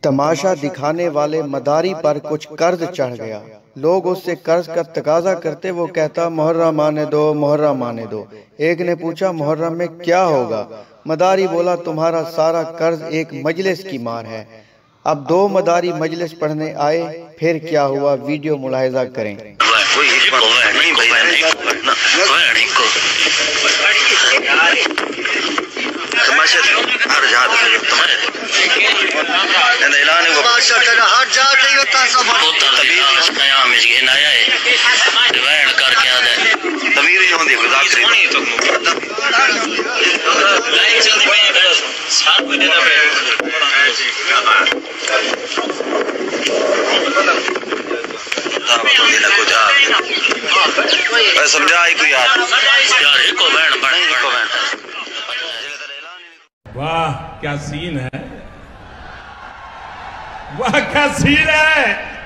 तमाशा दिखाने वाले मदारी पर कुछ कर्ज चढ़ गया। लोग उससे कर्ज का तकाजा करते, वो कहता मुहर्रम आने दो, मुहर्रम आने दो। एक ने पूछा मुहर्रम में क्या होगा? मदारी बोला तुम्हारा सारा कर्ज एक मजलिस की मार है। अब दो मदारी मजलिस पढ़ने आए, फिर क्या हुआ वीडियो मुलाहिजा करें। समझा वाह क्या सीन है, वाह क्या सीन है।